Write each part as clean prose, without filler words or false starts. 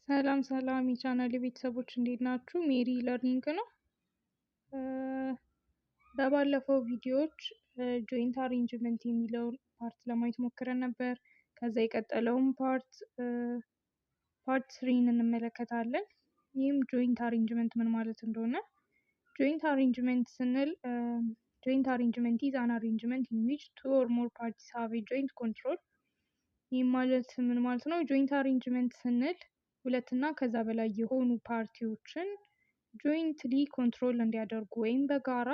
ሰላም ሰላም የቻናሌ ቤተሰቦች እንዴት ናችሁ? ሜሪ ለርኒንግ ነው። በባለፈው ቪዲዮዎች ጆይንት አሬንጅመንት የሚለውን ፓርት ለማየት ሞክረን ነበር። ከዛ የቀጠለውን ፓርት ስሪን እንመለከታለን። ይህም ጆይንት አሬንጅመንት ምን ማለት እንደሆነ። ጆይንት አሬንጅመንት ስንል ጆይንት አሬንጅመንት ኢዝ አን አሬንጅመንት ኢን ዊች ቱ ኦር ሞር ፓርቲስ ሃቭ ኤ ጆይንት ኮንትሮል። ይህም ማለት ምን ማለት ነው? ጆይንት አሬንጅመንት ስንል ሁለትና ከዛ በላይ የሆኑ ፓርቲዎችን ጆይንትሊ ኮንትሮል እንዲያደርጉ ወይም በጋራ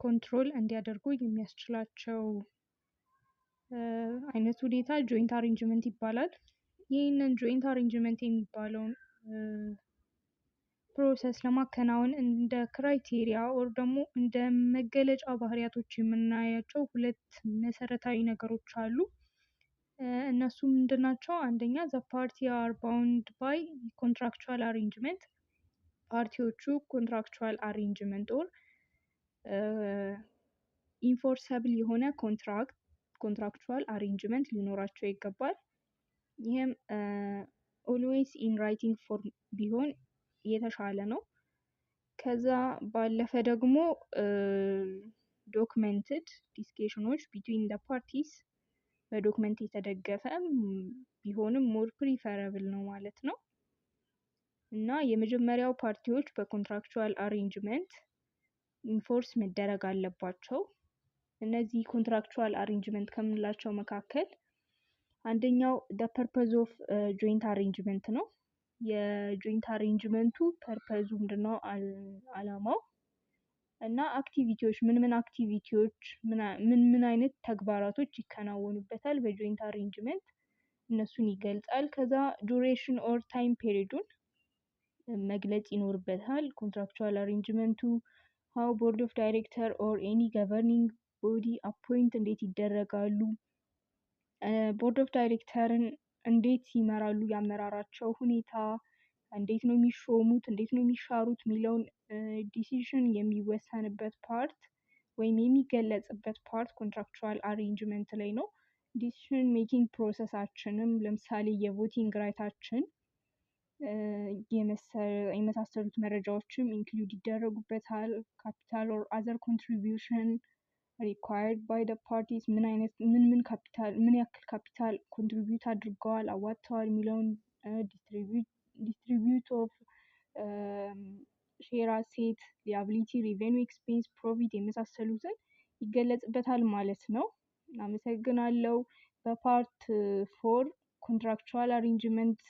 ኮንትሮል እንዲያደርጉ የሚያስችላቸው አይነት ሁኔታ ጆይንት አሬንጅመንት ይባላል። ይህንን ጆይንት አሬንጅመንት የሚባለውን ፕሮሰስ ለማከናወን እንደ ክራይቴሪያ ወር ደግሞ እንደ መገለጫ ባህሪያቶች የምናያቸው ሁለት መሰረታዊ ነገሮች አሉ። እነሱ ምንድን ናቸው? አንደኛ ዘ ፓርቲ አር ባውንድ ባይ ኮንትራክቹዋል አሬንጅመንት፣ ፓርቲዎቹ ኮንትራክቹዋል አሬንጅመንት ኦር ኢንፎርሰብል የሆነ ኮንትራክቹዋል አሬንጅመንት ሊኖራቸው ይገባል። ይህም ኦልዌይስ ኢን ራይቲንግ ፎርም ቢሆን የተሻለ ነው። ከዛ ባለፈ ደግሞ ዶክመንትድ ዲስኬሽኖች ቢትዊን ደ ፓርቲስ በዶክመንት የተደገፈ ቢሆንም ሞር ፕሪፈረብል ነው ማለት ነው። እና የመጀመሪያው ፓርቲዎች በኮንትራክቹዋል አሬንጅመንት ኢንፎርስ መደረግ አለባቸው። እነዚህ ኮንትራክቹዋል አሬንጅመንት ከምንላቸው መካከል አንደኛው ደ ፐርፐዝ ኦፍ ጆይንት አሬንጅመንት ነው። የጆይንት አሬንጅመንቱ ፐርፐዙ ምንድነው? አላማው እና አክቲቪቲዎች ምን አክቲቪቲዎች ምን አይነት ተግባራቶች ይከናወኑበታል በጆይንት አሬንጅመንት እነሱን ይገልጻል። ከዛ ዱሬሽን ኦር ታይም ፔሪዱን መግለጽ ይኖርበታል። ኮንትራክቹዋል አሬንጅመንቱ ሃው ቦርድ ኦፍ ዳይሬክተር ኦር ኤኒ ገቨርኒንግ ቦዲ አፖይንት እንዴት ይደረጋሉ፣ ቦርድ ኦፍ ዳይሬክተርን እንዴት ይመራሉ፣ ያመራራቸው ሁኔታ እንዴት ነው የሚሾሙት፣ እንዴት ነው የሚሻሩት የሚለውን ዲሲዥን የሚወሰንበት ፓርት ወይም የሚገለጽበት ፓርት ኮንትራክቹዋል አሬንጅመንት ላይ ነው። ዲሲዥን ሜኪንግ ፕሮሰሳችንም ለምሳሌ የቮቲንግ ራይታችን የመሳሰሉት መረጃዎችም ኢንክሉድ ይደረጉበታል። ካፒታል ኦር አዘር ኮንትሪቢዩሽን ሪኳየርድ ባይ ደ ፓርቲስ ምን ያክል ካፒታል ኮንትሪቢዩት አድርገዋል አዋጥተዋል የሚለውን ዲስትሪቢዩት ኦፍ ሼር አሴት፣ ሊያቢሊቲ፣ ሪቬኑ፣ ኤክስፔንስ፣ ፕሮፊት የመሳሰሉትን ይገለጽበታል ማለት ነው። አመሰግናለሁ። በፓርት 4 ኮንትራክቹዋል አሬንጅመንት